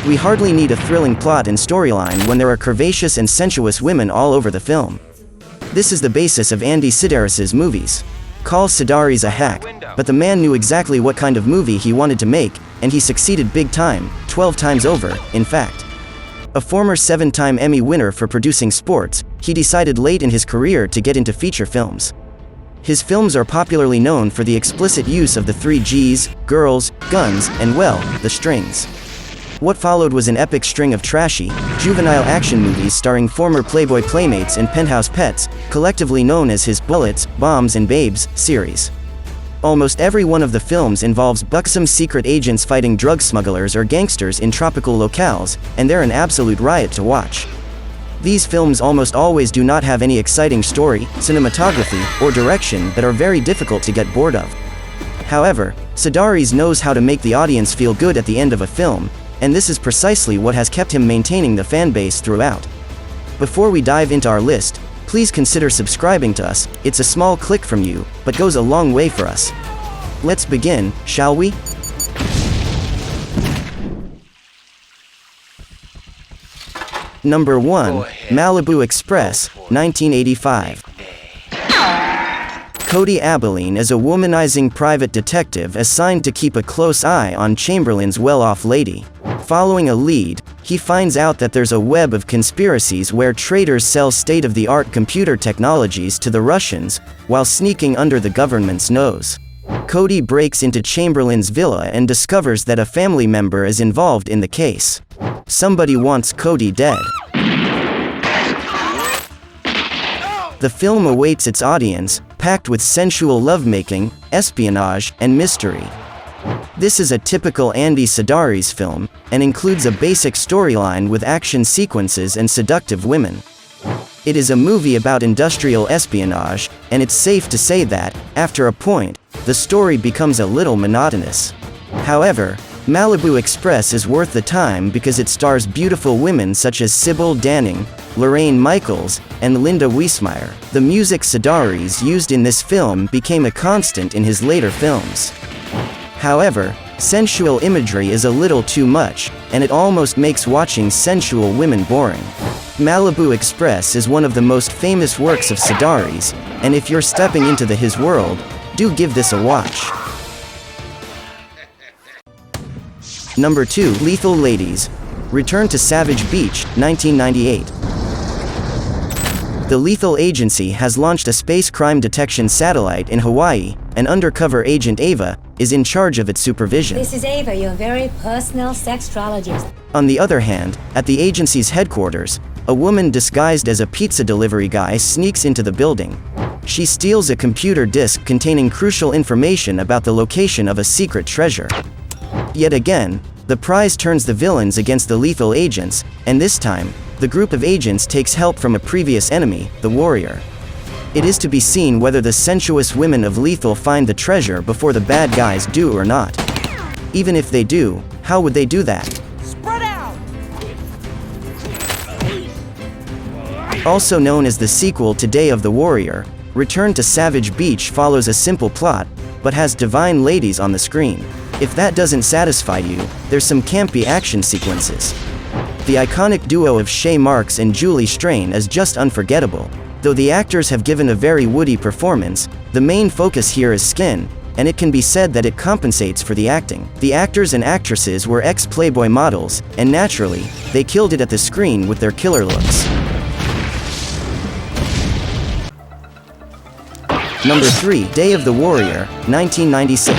We hardly need a thrilling plot and storyline when there are curvaceous and sensuous women all over the film. This is the basis of Andy Sidaris's movies. Call Sidaris a hack, but the man knew exactly what kind of movie he wanted to make, and he succeeded big time, 12 times over, in fact. A former 7-time Emmy winner for producing sports, he decided late in his career to get into feature films. His films are popularly known for the explicit use of the 3 G's, girls, guns, and well, the strings. What followed was an epic string of trashy, juvenile action movies starring former Playboy Playmates and Penthouse pets, collectively known as his Bullets, Bombs and Babes series. Almost every one of the films involves buxom secret agents fighting drug smugglers or gangsters in tropical locales, and they're an absolute riot to watch. These films almost always do not have any exciting story, cinematography, or direction that are very difficult to get bored of. However, Sidaris knows how to make the audience feel good at the end of a film, and this is precisely what has kept him maintaining the fan base throughout. Before we dive into our list, please consider subscribing to us. It's a small click from you, but goes a long way for us. Let's begin, shall we? Number 1, Malibu Express, 1985. Cody Abilene is a womanizing private detective assigned to keep a close eye on Chamberlain's well-off lady. Following a lead, he finds out that there's a web of conspiracies where traitors sell state-of-the-art computer technologies to the Russians, while sneaking under the government's nose. Cody breaks into Chamberlain's villa and discovers that a family member is involved in the case. Somebody wants Cody dead. The film awaits its audience, packed with sensual lovemaking, espionage, and mystery. This is a typical Andy Sidaris film, and includes a basic storyline with action sequences and seductive women. It is a movie about industrial espionage, and it's safe to say that, after a point, the story becomes a little monotonous. However, Malibu Express is worth the time because it stars beautiful women such as Sybil Danning, Lorraine Michaels, and Linda Wiesmeyer. The music Sidaris used in this film became a constant in his later films. However, sensual imagery is a little too much, and it almost makes watching sensual women boring. Malibu Express is one of the most famous works of Sidaris, and if you're stepping into his world, do give this a watch. Number 2, Lethal Ladies. Return to Savage Beach, 1998. The Lethal Agency has launched a space crime detection satellite in Hawaii, and undercover agent Ava is in charge of its supervision. This is Ava, your very personal sexologist. On the other hand, at the agency's headquarters, a woman disguised as a pizza delivery guy sneaks into the building. She steals a computer disk containing crucial information about the location of a secret treasure. Yet again, the prize turns the villains against the lethal agents, and this time, the group of agents takes help from a previous enemy, the Warrior. It is to be seen whether the sensuous women of Lethal find the treasure before the bad guys do or not. Even if they do, how would they do that? Spread out! Also known as the sequel to Day of the Warrior, Return to Savage Beach follows a simple plot, but has divine ladies on the screen. If that doesn't satisfy you, there's some campy action sequences. The iconic duo of Shay Marks and Julie Strain is just unforgettable. Though the actors have given a very woody performance, the main focus here is skin, and it can be said that it compensates for the acting. The actors and actresses were ex-Playboy models, and naturally, they killed it at the screen with their killer looks. Number 3, Day of the Warrior, 1996.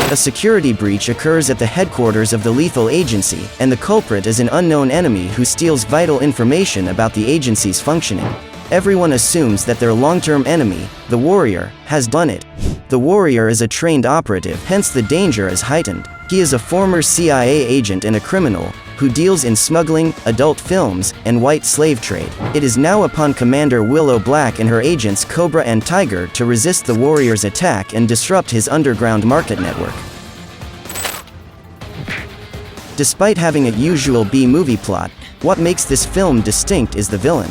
A security breach occurs at the headquarters of the Lethal Agency, and the culprit is an unknown enemy who steals vital information about the agency's functioning. Everyone assumes that their long-term enemy, the Warrior, has done it. The Warrior is a trained operative, hence the danger is heightened. He is a former CIA agent and a criminal, who deals in smuggling, adult films, and white slave trade. It is now upon Commander Willow Black and her agents Cobra and Tiger to resist the Warrior's attack and disrupt his underground market network. Despite having a usual B-movie plot, what makes this film distinct is the villain.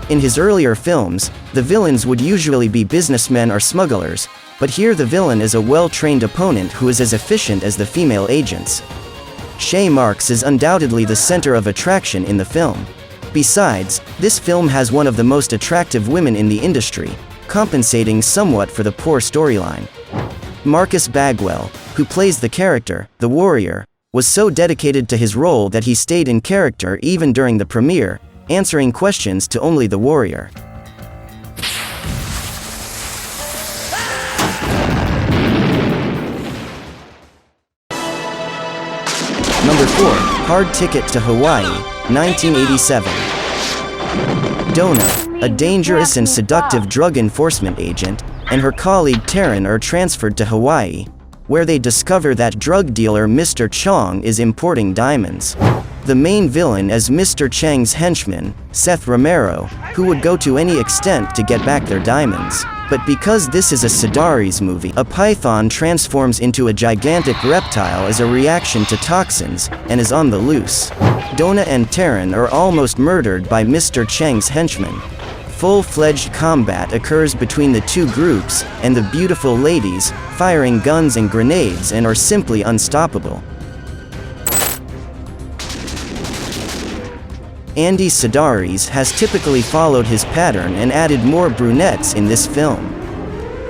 In his earlier films, the villains would usually be businessmen or smugglers, but here the villain is a well-trained opponent who is as efficient as the female agents. L.E.T.H.A.L Marks is undoubtedly the center of attraction in the film. Besides, this film has one of the most attractive women in the industry, compensating somewhat for the poor storyline. Marcus Bagwell, who plays the character, the Warrior, was so dedicated to his role that he stayed in character even during the premiere, answering questions to only the Warrior. Number 4, Hard Ticket to Hawaii, 1987. Donna, a dangerous and seductive drug enforcement agent, and her colleague Taryn are transferred to Hawaii, where they discover that drug dealer Mr. Chong is importing diamonds. The main villain is Mr. Chang's henchman, Seth Romero, who would go to any extent to get back their diamonds. But because this is a Sidaris movie, a python transforms into a gigantic reptile as a reaction to toxins, and is on the loose. Donna and Taryn are almost murdered by Mr. Chang's henchmen. Full-fledged combat occurs between the two groups, and the beautiful ladies, firing guns and grenades and are simply unstoppable. Andy Sidaris has typically followed his pattern and added more brunettes in this film.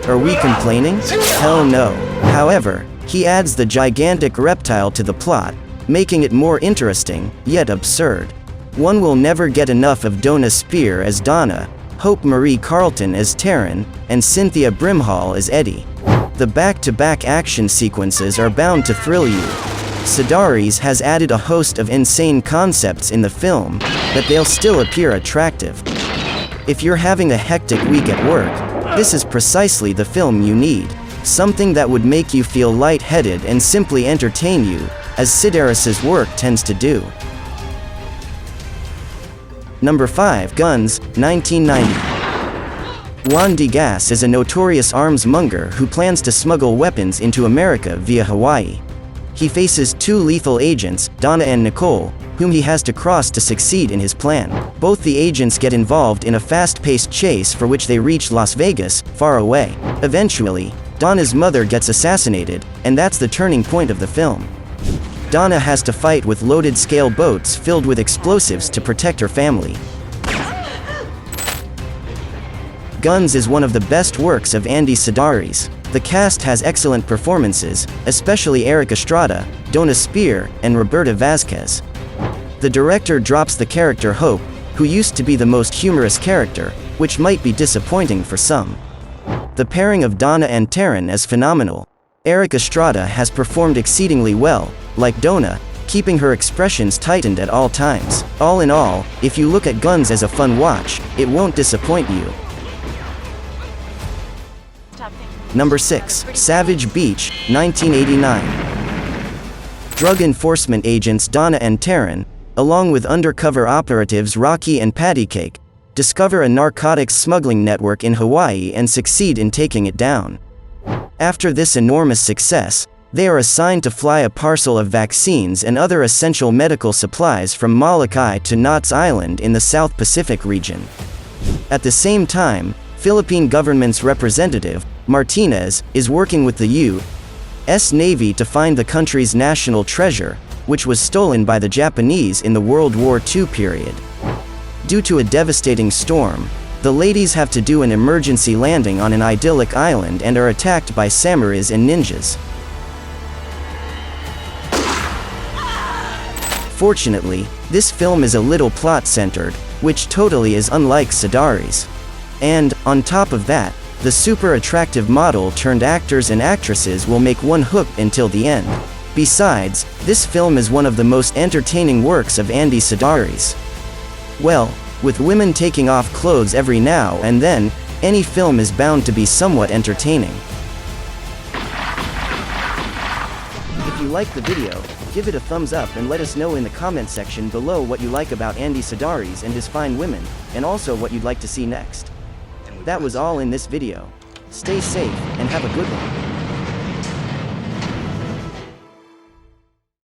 Are we complaining? Hell no. However, he adds the gigantic reptile to the plot, making it more interesting, yet absurd. One will never get enough of Donna Spear as Donna, Hope Marie Carlton as Taryn, and Cynthia Brimhall as Eddie. The back-to-back action sequences are bound to thrill you. Sidaris has added a host of insane concepts in the film, but they'll still appear attractive. If you're having a hectic week at work, this is precisely the film you need. Something that would make you feel lightheaded and simply entertain you, as Sidaris' work tends to do. Number 5, Guns, 1990. Juan Degas is a notorious arms monger who plans to smuggle weapons into America via Hawaii. He faces two lethal agents, Donna and Nicole, whom he has to cross to succeed in his plan. Both the agents get involved in a fast-paced chase for which they reach Las Vegas, far away. Eventually, Donna's mother gets assassinated, and that's the turning point of the film. Donna has to fight with loaded scale boats filled with explosives to protect her family. Guns is one of the best works of Andy Sidaris. The cast has excellent performances, especially Eric Estrada, Donna Spear, and Roberta Vasquez. The director drops the character Hope, who used to be the most humorous character, which might be disappointing for some. The pairing of Donna and Taryn is phenomenal. Eric Estrada has performed exceedingly well, like Donna, keeping her expressions tightened at all times. All in all, if you look at Guns as a fun watch, it won't disappoint you. Number 6, Savage Beach, 1989. Drug enforcement agents Donna and Taryn, along with undercover operatives Rocky and Pattycake, discover a narcotics smuggling network in Hawaii and succeed in taking it down. After this enormous success, they are assigned to fly a parcel of vaccines and other essential medical supplies from Molokai to Knott's Island in the South Pacific region. At the same time, Philippine government's representative, Martinez, is working with the U.S. Navy to find the country's national treasure, which was stolen by the Japanese in the World War II period. Due to a devastating storm, the ladies have to do an emergency landing on an idyllic island and are attacked by samurais and ninjas. Fortunately, this film is a little plot-centered, which totally is unlike Sidaris. And, on top of that, the super attractive model turned actors and actresses will make one hooked until the end. Besides, this film is one of the most entertaining works of Andy Sidaris. Well, with women taking off clothes every now and then, any film is bound to be somewhat entertaining. If you liked the video, give it a thumbs up and let us know in the comment section below what you like about Andy Sidaris and his fine women, and also what you'd like to see next. That was all in this video. Stay safe, and have a good one.